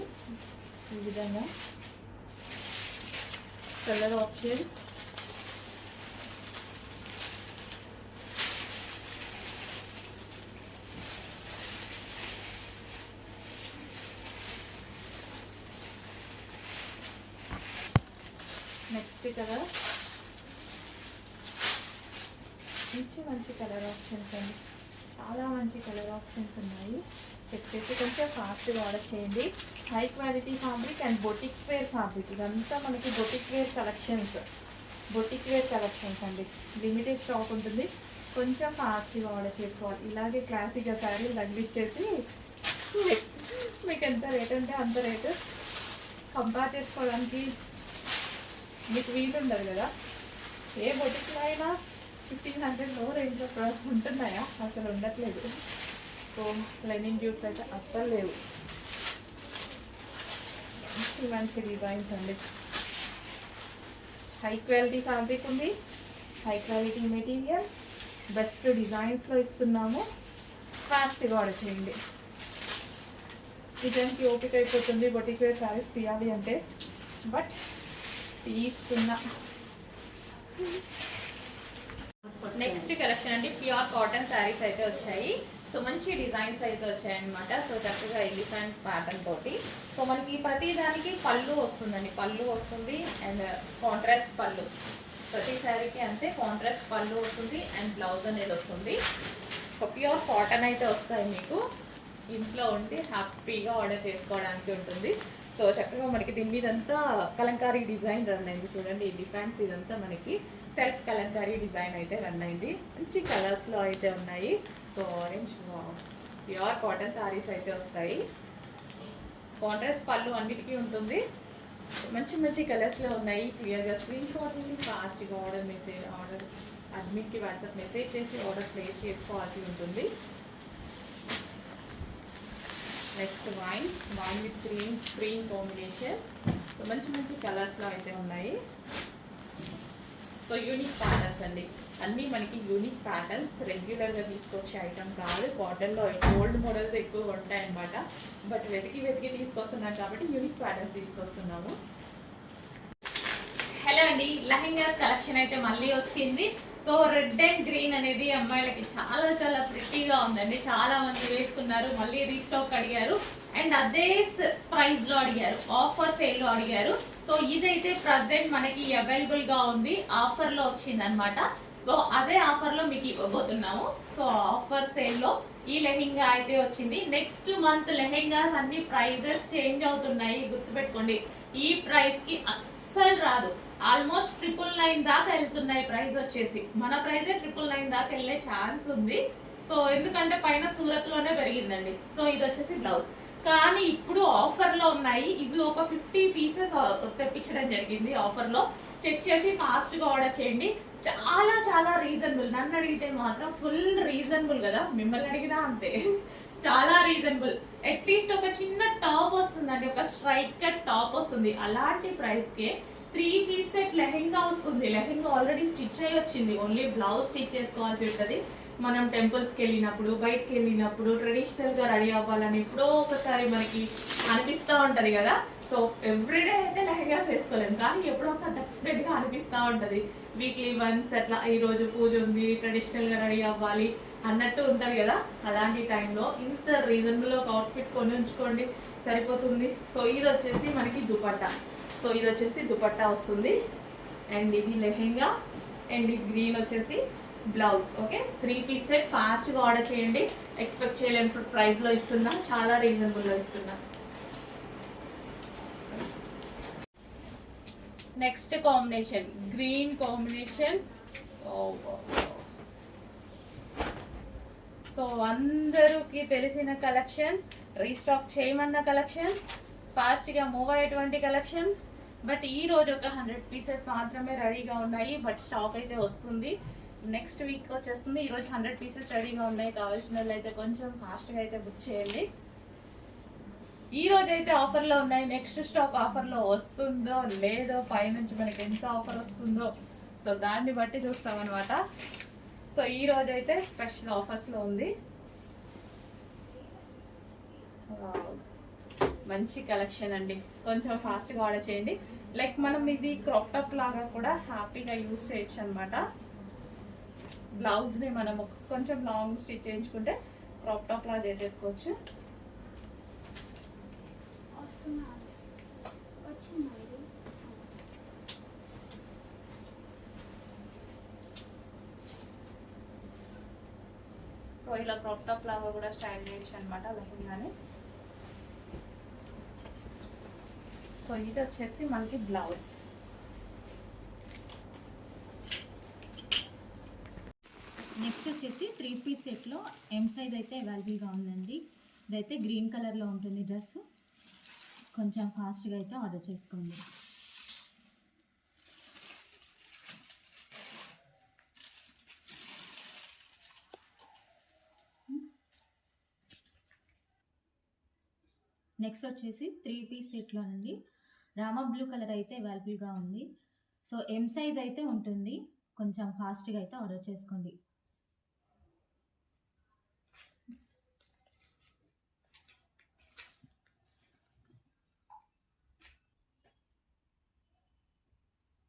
ఈ విధంగా కలర్ ఆప్షన్స్ నెక్స్ట్ కలర్ మంచి కలర్ ఆప్షన్స్ అండి. చాలా మంచి కలర్ ఆప్షన్స్ ఉన్నాయి. చెక్ చేసి కొంచెం ఫాస్ట్గా ఆర్డర్ చేయండి. High quality fabric and boutique wear fabric. ఇదంతా మనకి బొటిక్ వేర్ కలెక్షన్స్ అండి. లిమిటెడ్ స్టాక్ ఉంటుంది, కొంచెం ఫాస్ట్గా ఆర్డర్ చేసుకోవాలి. ఇలాగే క్లాసిక్గా శారీలు తగ్గించేసి మీకు ఎంత రేట్ ఉంటే అంత రేటు కంపేర్ చేసుకోవడానికి మీకు వీలు ఉండదు కదా. ఏ బొటిక్లో అయినా 1500 రేంజ్లో ఉంటున్నాయా? అసలు ఉండట్లేదు. సో లెనిన్ జ్యూట్స్ అయితే అస్సలు లేవు. మంచి డిజైన్స్ అండి. హై క్వాలిటీ ఫ్యాబ్రిక్ ఉంది, హై క్వాలిటీ మెటీరియల్, బెస్ట్ డిజైన్స్లో ఇస్తున్నాము. ఫాస్ట్గా ఆర్డర్ చేయండి. డిజైన్కి ఓపిక అయిపోతుంది బొటిక్ వేర్ శారీస్ తీయాలి అంటే, బట్ తీసుకున్నా. నెక్స్ట్ కలెక్షన్ అండి, ప్యూర్ కాటన్ శారీస్ అయితే వచ్చాయి. సో మంచి డిజైన్స్ అయితే వచ్చాయి అనమాట. సో చక్కగా ఎలిఫెంట్ ప్యాటర్న్ తోటి. సో మనకి ప్రతి దానికి పళ్ళు వస్తుందండి, పళ్ళు వస్తుంది అండ్ కాంట్రాస్ట్ పళ్ళు. ప్రతి శారీకి అంతే కాంట్రాస్ట్ పళ్ళు వస్తుంది అండ్ బ్లౌజ్ అనేది వస్తుంది. సో ప్యూర్ కాటన్ అయితే వస్తాయి మీకు. ఇంట్లో ఉండి హ్యాపీగా ఆర్డర్ చేసుకోవడానికి ఉంటుంది. సో చక్కగా మనకి దీని మీద అంతా కలంకారీ డిజైన్ రన్ అయింది. చూడండి ఈ డిఫెన్స్ ఇదంతా మనకి సెల్ఫ్ కలంకారీ డిజైన్ అయితే రన్ అయింది. మంచి కలర్స్లో అయితే ఉన్నాయి. So orange pure cotton saris అయితే వస్తాయి. కాంట్రాస్ట్ పళ్ళు అన్నిటికీ ఉంటుంది. మంచి మంచి కలర్స్లో ఉన్నాయి. క్లియర్గా స్క్రీన్ షాట్ తీసి ఫాస్ట్గా ఆర్డర్ అడ్మిట్కి వాట్సాప్ మెసేజ్ చేసి ఆర్డర్ ప్లేస్ చేసుకోవాల్సి ఉంటుంది. Next wine with green combination. So మంచి మంచి కలర్స్లో అయితే ఉన్నాయి. సో యూనిక్ ప్యాటర్న్స్ అండి, అన్నీ మనకి యూనిక్ ప్యాటర్న్స్. రెగ్యులర్గా తీసుకొచ్చే ఐటమ్ కాదు. కాటన్లో ఓల్డ్ మోడల్స్ ఎక్కువ ఉంటాయన్నమాట. బట్ వెతికి తీసుకొస్తున్నాం కాబట్టి యూనిక్ ప్యాటర్న్స్ తీసుకొస్తున్నాము. హలో అండి, లెహెంగాస్ కలెక్షన్ అయితే మళ్ళీ వచ్చింది. సో రెడ్ అండ్ గ్రీన్ అనేది అమ్మాయిలకి చాలా చాలా ప్రిటీగా ఉందండి. చాలా మంది వేసుకున్నారు, మళ్ళీ రీస్టాక్ అడిగారు అండ్ అదే ప్రైస్లో అడిగారు, ఆఫర్ సేల్లో అడిగారు. సో ఇదైతే ప్రజెంట్ మనకి అవైలబుల్గా ఉంది, ఆఫర్లో వచ్చింది అనమాట. సో అదే ఆఫర్లో మీకు ఇవ్వబోతున్నాము. సో ఆఫర్ సేల్లో ఈ లెహెంగా అయితే వచ్చింది. నెక్స్ట్ మంత్ లెహెంగాస్ అన్ని ప్రైజెస్ చేంజ్ అవుతున్నాయి, గుర్తుపెట్టుకోండి. ఈ ప్రైస్కి అస్సలు రాదు. ఆల్మోస్ట్ 999 దాకా వెళ్తున్నాయి ప్రైస్ వచ్చేసి. మన ప్రైజే 999 దాకా వెళ్ళే ఛాన్స్ ఉంది. సో ఎందుకంటే పైన సూరత్లోనే పెరిగిందండి. సో ఇది వచ్చేసి బ్లౌజ్. కానీ ఇప్పుడు ఆఫర్లో ఉన్నాయి. ఇవి ఒక 50 పీసెస్ తెప్పించడం జరిగింది ఆఫర్లో. చెక్ చేసి ఫాస్ట్గా ఆర్డర్ చేయండి. చాలా చాలా రీజనబుల్. నన్ను అడిగితే మాత్రం ఫుల్ రీజనబుల్ కదా, మిమ్మల్ని అడిగినా అంతే. చాలా రీజనబుల్. అట్లీస్ట్ ఒక చిన్న టాప్ వస్తుందండి, ఒక స్ట్రైట్ కట్ టాప్ వస్తుంది. అలాంటి ప్రైస్కే 3 పీస్ సెట్ లెహెంగా వస్తుంది. లెహెంగా ఆల్రెడీ స్టిచ్ అయ్యి వచ్చింది, ఓన్లీ బ్లౌజ్ స్టిచ్ చేసుకోవాల్సి ఉంటుంది. మనం టెంపుల్స్కి వెళ్ళినప్పుడు, బయటకు వెళ్ళినప్పుడు, ట్రెడిషనల్గా రెడీ అవ్వాలని ఎప్పుడో ఒకసారి మనకి అనిపిస్తూ ఉంటుంది కదా. సో ఎవ్రీడే అయితే లెహెంగాస్ వేసుకోలేము, కానీ ఎప్పుడో ఒకసారి డెఫినెట్గా అనిపిస్తూ ఉంటుంది. వీక్లీ వన్స్ అట్లా ఈరోజు పూజ ఉంది, ట్రెడిషనల్గా రెడీ అవ్వాలి అన్నట్టు ఉంటుంది కదా. అలాంటి టైంలో ఇంత రీజనబుల్ ఒక అవుట్ఫిట్ కొని ఉంచుకోండి, సరిపోతుంది. సో ఇది వచ్చేసి మనకి దుపట్టా. సో ఇది వచ్చేసి దుపట్టా వస్తుంది అండ్ ఇది లెహెంగా అండ్ ఇది గ్రీన్ వచ్చేసి బ్లౌజ్. Okay, 3 piece set. ఫాస్ట్గా ఆర్డర్ చేయండి. ఎక్స్పెక్ట్ చేయలేని ప్రైస్లో ఇస్తున్నా, చాలా రీజనబుల్లో ఇస్తున్నా. Next combination green combination. So అందరికి తెలిసిన కలెక్షన్, రీస్టాక్ చేయమన్న కలెక్షన్, ఫాస్ట్గా మూవ్ అయ్యేటువంటి కలెక్షన్. బట్ ఈ రోజు ఒక 100 పీసెస్ మాత్రమే రెడీగా ఉన్నాయి. బట్ స్టాక్ అయితే వస్తుంది, నెక్స్ట్ వీక్ వచ్చేస్తుంది. ఈరోజు 100 పీసెస్ రెడీగా ఉన్నాయి. కావాల్సిన వాళ్ళు అయితే కొంచెం ఫాస్ట్గా అయితే బుక్ చేయండి. ఈ రోజు అయితే ఆఫర్లో ఉన్నాయి. నెక్స్ట్ స్టాక్ ఆఫర్లో వస్తుందో లేదో, పైనుంచి మనకి ఎంత ఆఫర్ వస్తుందో సో దాన్ని బట్టి చూస్తామన్నమాట. సో ఈ రోజు అయితే స్పెషల్ ఆఫర్స్లో ఉంది. మంచి కలెక్షన్ అండి, కొంచెం ఫాస్ట్గా ఆర్డర్ చేయండి. లైక్ మనం ఇది క్రాప్ టాప్ లాగా కూడా హ్యాపీగా యూజ్ చేయొచ్చు అనమాట. బ్లౌజ్ని మనం కొంచెం లాంగ్ స్టిచ్ చేయించుకుంటే క్రాప్ టాప్ లాగా చేసేసుకోవచ్చు. సో ఇలా క్రాప్ టాప్ లాగా కూడా స్టైల్ చేయొచ్చు అనమాట లెహంగాని. సో ఇది వచ్చేసి మనకి బ్లౌజ్. నెక్స్ట్ వచ్చేసి 3 పీస్ సెట్లో ఎం సైజ్ అయితే అవైలబుల్గా ఉందండి. ఇదైతే గ్రీన్ కలర్లో ఉంటుంది డ్రెస్. కొంచెం ఫాస్ట్గా అయితే ఆర్డర్ చేసుకోండి. నెక్స్ట్ వచ్చేసి 3 పీస్ సెట్లో అండి, రామా బ్లూ కలర్ అయితే అవైలబుల్గా ఉంది. సో ఎం సైజ్ అయితే ఉంటుంది, కొంచెం ఫాస్ట్గా అయితే ఆర్డర్ చేసుకోండి.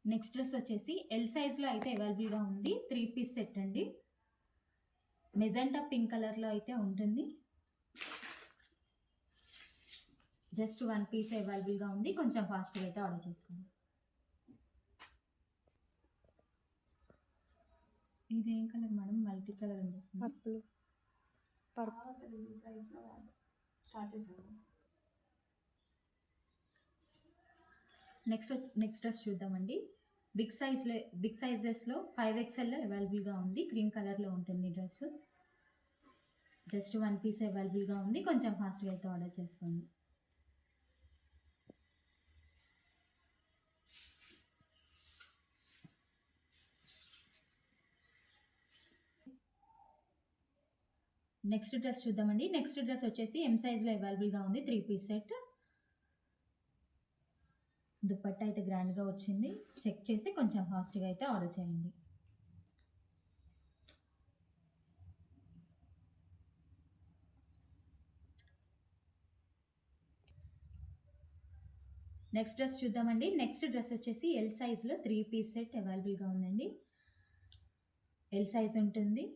నెక్స్ట్ డ్రెస్ వచ్చేసి ఎల్ సైజ్లో అయితే అవైలబుల్గా ఉంది. 3 పీస్ సెట్ అండి, మెజెంటా పింక్ కలర్లో అయితే ఉంటుంది. జస్ట్ 1 పీస్ అవైలబుల్గా ఉంది, కొంచెం ఫాస్ట్గా అయితే ఆర్డర్ చేసుకోండి. ఇదేం కలర్ మేడం? మల్టీ కలర్ ఉంది, పర్పుల్. స్టార్ట్ చేసాము. నెక్స్ట్ డ్రెస్ చూద్దామండి. బిగ్ సైజెస్లో 5XLలో అవైలబుల్గా ఉంది. క్రీమ్ కలర్లో ఉంటుంది డ్రెస్. జస్ట్ 1 పీస్ అవైలబుల్గా ఉంది. కొంచెం ఫాస్ట్గా అయితే ఆర్డర్ చేసుకోండి. నెక్స్ట్ డ్రెస్ చూద్దామండి. నెక్స్ట్ డ్రెస్ వచ్చేసి M సైజ్లో అవైలబుల్గా ఉంది. 3 పీస్ సెట్. దుపట్టా అయితే గ్రాండ్గా వచ్చింది. చెక్ చేసి కొంచెం ఫాస్ట్గా అయితే ఆర్డర్ చేయండి. నెక్స్ట్ డ్రెస్ చూద్దామండి. నెక్స్ట్ డ్రెస్ వచ్చేసి L సైజ్లో 3 పీస్ సెట్ అవైలబుల్గా ఉందండి. L సైజ్ ఉంటుంది.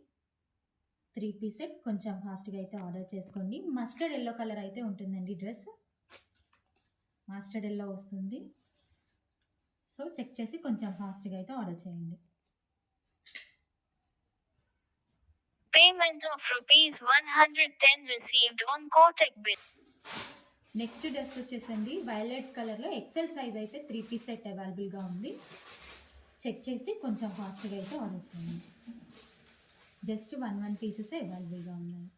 3 పీస్ సెట్. కొంచెం ఫాస్ట్గా అయితే ఆర్డర్ చేసుకోండి. మస్టర్డ్ ఎల్లో కలర్ అయితే ఉంటుందండి డ్రెస్. మస్టర్డ్ ఎల్లో వస్తుంది. సో చెక్ చేసి కొంచెం ఫాస్ట్గా అయితే ఆర్డర్ చేయండి. Payment of ₹110 received on Kotak bill. Next dress వచ్చేసండి వైలెట్ కలర్లో XL సైజ్ అయితే 3 పీస్ సెట్ అవైలబుల్గా ఉంది. చెక్ చేసి కొంచెం ఫాస్ట్గా అయితే ఆర్డర్ చేయండి. జస్ట్ 1 పీసెస్ అవైలబుల్గా ఉన్నాయి.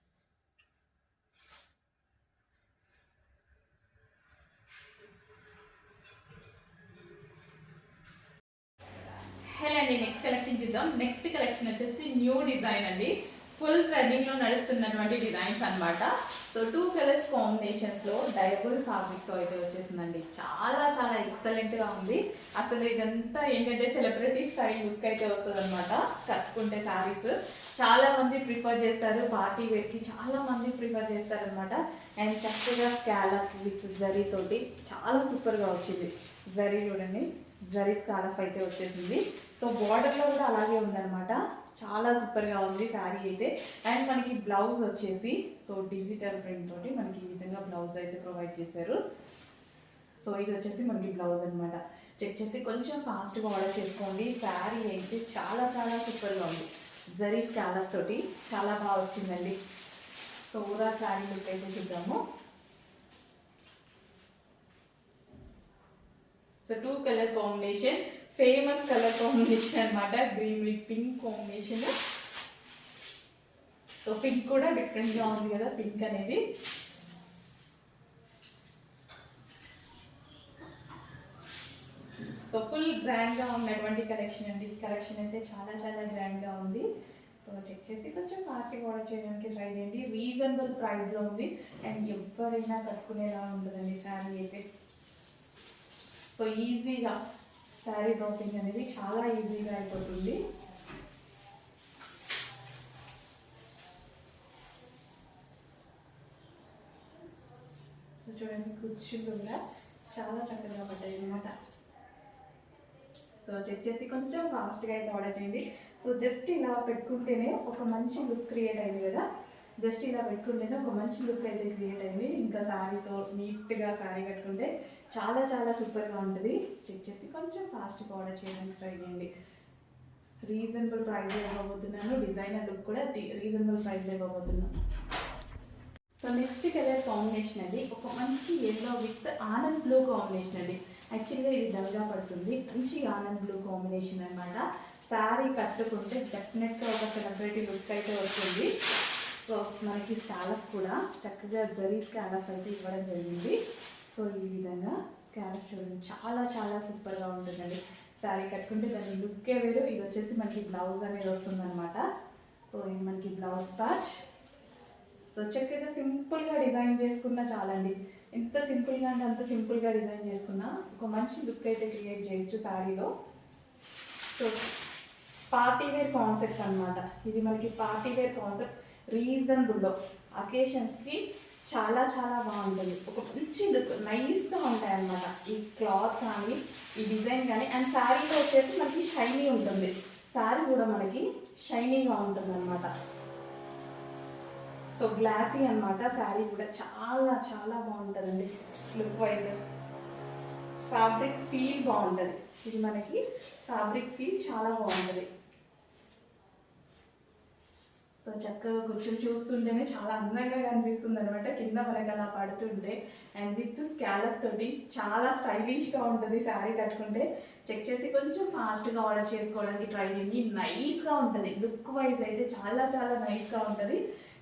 హలో అండి, నెక్స్ట్ కలెక్షన్ చూద్దాం. నెక్స్ట్ కలెక్షన్ వచ్చేసి న్యూ డిజైన్ అండి. ఫుల్ ట్రెండింగ్ లో నడుస్తున్నటువంటి డిజైన్స్ అన్నమాట. సో 2 కలర్స్ కాంబినేషన్స్ లో డైబుల్ ఫ్యాబ్రిక్ తో అయితే వచ్చేసిందండి. చాలా చాలా ఎక్సలెంట్ గా ఉంది. అసలు ఇదంతా ఏంటంటే సెలబ్రిటీ స్టైల్ లుక్ అయితే వస్తుంది అనమాట. కట్టుకుంటే శారీస్ చాలా మంది ప్రిఫర్ చేస్తారు. పార్టీ వేర్ కి చాలా మంది ప్రిఫర్ చేస్తారు అనమాట. అండ్ చక్కగా స్కాలప్ విత్ జరీ తోటి చాలా సూపర్ గా వచ్చింది. జరీ చూడండి, జరీ స్కాలప్ అయితే వచ్చేసింది. సో బార్డర్ లో కూడా అలాగే ఉందన్నమాట. చాలా సూపర్గా ఉంది శారీ అయితే. అండ్ మనకి బ్లౌజ్ వచ్చేసి సో డిజిటల్ ప్రింట్ తోటి మనకి ఈ విధంగా బ్లౌజ్ అయితే ప్రొవైడ్ చేశారు. సో ఇది వచ్చేసి మనకి బ్లౌజ్ అనమాట. చెక్ చేసి కొంచెం ఫాస్ట్గా ఆర్డర్ చేసుకోండి. శారీ అయితే చాలా చాలా సూపర్గా ఉంది. జరీ స్కాలప్ తోటి చాలా బాగా వచ్చిందండి. సో ఓవరాల్ శారీ లుక్ అయితే చూద్దాము. So 2 colour combination, famous colour combination అనమాట. Green with pink combination. So pink కూడా డిఫరెంట్గా ఉంది కదా పింక్ అనేది. సో ఫుల్ గ్రాండ్గా ఉన్నటువంటి కలెక్షన్ అండి. కలెక్షన్ అయితే చాలా చాలా గ్రాండ్గా ఉంది. సో చెక్ చేసి కొంచెం ఫాస్ట్గా ఆర్డర్ చేయడానికి ట్రై చేయండి. రీజనబుల్ ప్రైస్లో ఉంది. అండ్ ఎవరైనా కట్టుకునేలా ఉంటుందండి శారీ అయితే. సో ఈజీగా శారీ డ్రాపింగ్ అనేది చాలా ఈజీగా అయిపోతుంది. సో చూడండి, కుర్చీలు కూడా చాలా చక్కగా పడ్డాయి అనమాట. సో చెక్ చేసి కొంచెం ఫాస్ట్గా అయితే ఆర్డర్ చేయండి. సో జస్ట్ ఇలా పెట్టుకుంటేనే ఒక మంచి లుక్ క్రియేట్ అయింది కదా. జస్ట్ ఇలా పెట్టుకుంటేనే ఒక మంచి లుక్ అయితే క్రియేట్ అయింది. ఇంకా శారీతో నీట్గా శారీ కట్టుకుంటే చాలా చాలా సూపర్గా ఉంటుంది. చెక్ చేసి కొంచెం ఫాస్ట్గా ఆర్డర్ చేయడానికి ట్రై చేయండి. రీజనబుల్ ప్రైస్లో ఇవ్వబోతున్నాను. డిజైనర్ లుక్ కూడా రీజనబుల్ ప్రైస్లో ఇవ్వబోతున్నాను. సో నెక్స్ట్ కలర్ కాంబినేషన్ అండి. ఒక మంచి yellow with Anand blue combination అండి. యాక్చువల్గా ఇది డల్గా పడుతుంది. మంచి ఆనంద్ బ్లూ కాంబినేషన్ అనమాట. శారీ కట్టుకుంటే డెఫినెట్గా ఒక సెలబ్రిటీ లుక్ అయితే వస్తుంది. సో మనకి స్కాలప్ కూడా చక్కగా జరీ స్కాలప్ అయితే ఇవ్వడం జరిగింది. సో ఈ విధంగా స్కాలప్ చూడండి, చాలా చాలా సూపర్గా ఉంటుందండి. శారీ కట్టుకుంటే దాని లుక్కే వేరు. ఇది వచ్చేసి మనకి బ్లౌజ్ అనేది వస్తుందన్నమాట. సో ఇది మనకి బ్లౌజ్ పార్ట్. సో చక్కగా సింపుల్గా డిజైన్ చేసుకున్నా చాలండి. ఎంత సింపుల్గా అంటే అంత సింపుల్గా డిజైన్ చేసుకున్నా ఒక మంచి లుక్ అయితే క్రియేట్ చేయొచ్చు శారీలో. సో పార్టీ వేర్ కాన్సెప్ట్ అనమాట. ఇది మనకి పార్టీ వేర్ కాన్సెప్ట్. రీజనబుల్లో అకేషన్స్కి చాలా చాలా బాగుంటుంది. ఒక మంచి లుక్ నైస్గా ఉంటాయి అన్నమాట. ఈ క్లాత్ కానీ ఈ డిజైన్ కానీ. అండ్ శారీలో వచ్చేసి మనకి షైనీ ఉంటుంది. శారీ కూడా మనకి షైనీగా ఉంటుంది అనమాట. సో గ్లాసీ అనమాట. శారీ కూడా చాలా చాలా బాగుంటుందండి లుక్ వైజ్. ఫ్యాబ్రిక్ ఫీల్ బాగుంటుంది. ఇది మనకి ఫ్యాబ్రిక్ ఫీల్ చాలా బాగుంటుంది. సో చక్కగా కూర్చొని చూస్తుంటేనే చాలా అందంగా కనిపిస్తుంది అనమాట, కింద మనకి అలా పడుతుంటే. అండ్ విత్ స్కాలఫ్ తోటి చాలా స్టైలిష్గా ఉంటుంది శారీ కట్టుకుంటే. చెక్ చేసి కొంచెం ఫాస్ట్గా ఆర్డర్ చేసుకోవడానికి ట్రై చేయండి. నైస్గా ఉంటుంది, లుక్ వైజ్ అయితే చాలా చాలా నైస్గా ఉంటుంది.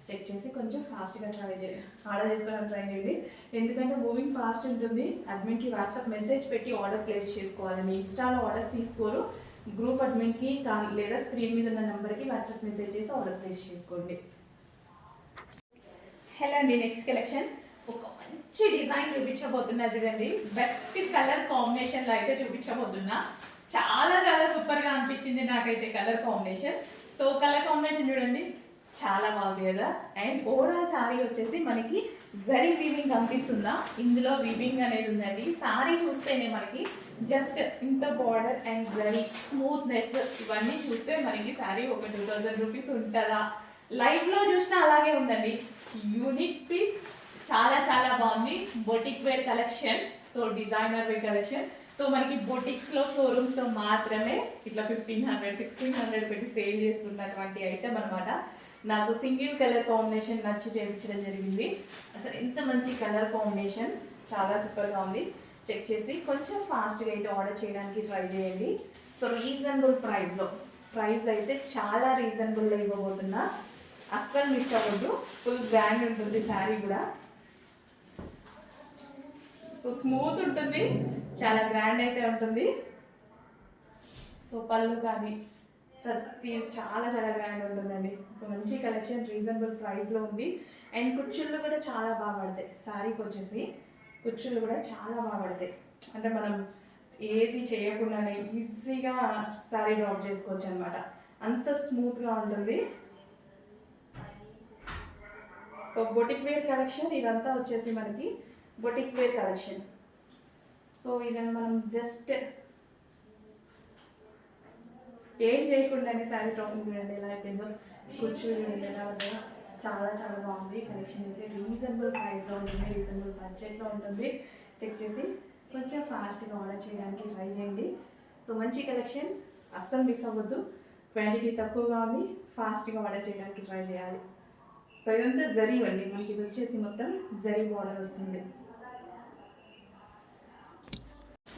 చెక్ చేసి కొంచెం ఫాస్ట్గా ఆర్డర్ చేసుకోవడానికి ట్రై చేయండి. ఎందుకంటే మూవింగ్ ఫాస్ట్ ఉంటుంది. అడ్మిన్కి వాట్సాప్ మెసేజ్ పెట్టి ఆర్డర్ ప్లేస్ చేసుకోవాలి. మీ ఇన్స్టాలో ఆర్డర్స్ తీసుకోరు, గ్రూప్ అడ్మిన్కి లేదా స్క్రీన్ మీద ఉన్న నెంబర్కి వాట్సాప్ మెసేజ్ చేసి ఆర్డర్ ప్లేస్ చేసుకోండి. హలో అండి, నెక్స్ట్ కలెక్షన్ ఒక మంచి డిజైన్ చూపించబోతున్నా చూడండి. బెస్ట్ కలర్ కాంబినేషన్లో అయితే చూపించబోతున్నా. చాలా చాలా సూపర్గా అనిపించింది నాకైతే colour combination. So colour combination చూడండి, చాలా బాగుంది కదా. అండ్ ఓవరాల్ శారీ వచ్చేసి మనకి జరీ వీవింగ్ కనిపిస్తుందా, ఇందులో వీవింగ్ అనేది ఉందండి. శారీ చూస్తేనే మనకి జస్ట్ ఇంత బార్డర్ అండ్ జరీ స్మూత్నెస్ ఇవన్నీ చూస్తే మనకి శారీ ఒక 2000 రూపీస్ ఉంటుందా. లైవ్లో చూసినా అలాగే ఉందండి. యూనిక్ పీస్, చాలా చాలా బాగుంది. Boutique wear collection, so designer wear collection. So మనకి బొటిక్స్లో షోరూమ్స్లో మాత్రమే ఇట్లా 1500 1600 పెట్టి సేల్ చేస్తున్నటువంటి ఐటమ్ అనమాట. నాకు సింగిల్ కలర్ కాంబినేషన్ నచ్చి చేయించడం జరిగింది. అసలు ఎంత మంచి కలర్ కాంబినేషన్, చాలా సూపర్గా ఉంది. చెక్ చేసి కొంచెం ఫాస్ట్గా అయితే ఆర్డర్ చేయడానికి ట్రై చేయండి. సో రీజనబుల్ ప్రైస్లో, ప్రైస్ అయితే చాలా రీజనబుల్లో ఇవ్వబోతున్నా, అస్సలు మిస్ అవ్వద్దు. ఫుల్ గ్రాండ్ ఉంటుంది శారీ కూడా. సో స్మూత్ ఉంటుంది, చాలా గ్రాండ్ అయితే ఉంటుంది. సో పళ్ళు కానీ ప్రతి చాలా చాలా గ్రాండ్ ఉంటుందండి. సో మంచి కలెక్షన్ రీజనబుల్ ప్రైస్లో ఉంది. అండ్ కుచ్చుళ్ళు కూడా చాలా బాగా పడతాయి. శారీకి వచ్చేసి కుచ్చుళ్ళు కూడా చాలా బాగా పడతాయి. అంటే మనం ఏది చేయకుండానే ఈజీగా శారీ డ్రాప్ చేసుకోవచ్చు అనమాట, అంత స్మూత్గా ఉంటుంది. సో బొటిక్ వేర్ కలెక్షన్ ఇదంతా వచ్చేసి మనకి బొటిక్ వేర్ కలెక్షన్. సో ఇదని మనం జస్ట్ ఏం చేయకుండానే శారీ డ్రాపింగ్ చూడండి ఎలా అయిపోయిందో. కూర్చొని చూడండి ఎలా ఉందో, చాలా చాలా బాగుంది. కలెక్షన్ అయితే రీజనబుల్ ప్రైస్లో ఉంటుంది, రీజనబుల్ బడ్జెట్లో ఉంటుంది. చెక్ చేసి కొంచెం ఫాస్ట్గా ఆర్డర్ చేయడానికి ట్రై చేయండి. సో మంచి కలెక్షన్, అస్సలు మిస్ అవ్వద్దు. క్వాంటిటీ తక్కువగా ఉంది, ఫాస్ట్గా ఆర్డర్ చేయడానికి ట్రై చేయాలి. సో ఇదంతా జరీ అండి, మనకి ఇది వచ్చేసి మొత్తం జరీ బార్డర్ వస్తుంది.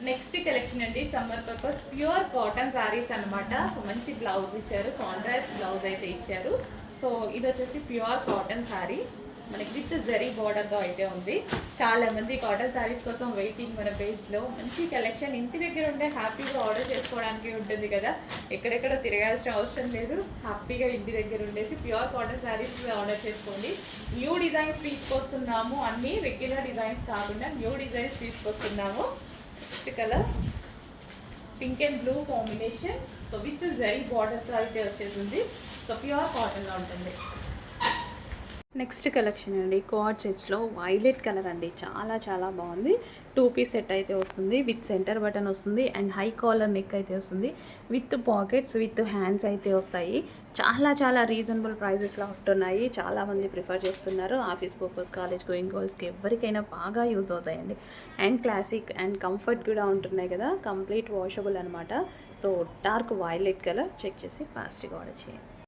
నెక్స్ట్ కలెక్షన్ అండి, summer purpose pure cotton saris అనమాట. సో మంచి బ్లౌజ్ ఇచ్చారు, కాంట్రాస్ట్ బ్లౌజ్ అయితే ఇచ్చారు. సో ఇది వచ్చేసి ప్యూర్ కాటన్ శారీ, మనకి విత్ జరీ బార్డర్తో అయితే ఉంది. చాలా మంది కాటన్ శారీస్ కోసం వెయిటింగ్ మన పేజ్లో. మంచి కలెక్షన్, ఇంటి దగ్గర ఉంటే హ్యాపీగా ఆర్డర్ చేసుకోవడానికి ఉంటుంది కదా, ఎక్కడెక్కడ తిరగాల్సిన అవసరం లేదు. హ్యాపీగా ఇంటి దగ్గర ఉండేసి ప్యూర్ కాటన్ శారీస్ ఆర్డర్ చేసుకోండి. న్యూ డిజైన్స్ తీసుకొస్తున్నాము, అన్నీ రెగ్యులర్ డిజైన్స్ కాకుండా న్యూ డిజైన్స్ తీసుకొస్తున్నాము. Next colour pink and blue combination. So with zari బార్డర్తో అయితే వచ్చేసింది. సో ప్యూర్ కాటన్లో ఉంటుంది. నెక్స్ట్ కలెక్షన్ అండి, కార్డ్ సెట్స్లో వైలెట్ కలర్ అండి, చాలా చాలా బాగుంది. 2 పీస్ సెట్ అయితే వస్తుంది, విత్ సెంటర్ బటన్ వస్తుంది అండ్ హై కాలర్ నెక్ అయితే వస్తుంది, విత్ పాకెట్స్ విత్ హ్యాండ్స్ అయితే వస్తాయి. చాలా చాలా రీజనబుల్ ప్రైజెస్లో ఉంటున్నాయి. చాలామంది ప్రిఫర్ చేస్తున్నారు. ఆఫీస్ పర్పస్, కాలేజ్ గోయింగ్ గర్ల్స్కి ఎవరికైనా బాగా యూజ్ అవుతాయండి. అండ్ క్లాసిక్ అండ్ కంఫర్ట్ కూడా ఉంటున్నాయి కదా, కంప్లీట్ వాషబుల్ అనమాట. So dark violet colour, check చేసి ఫాస్ట్గా ఆర్డర్ చేయండి.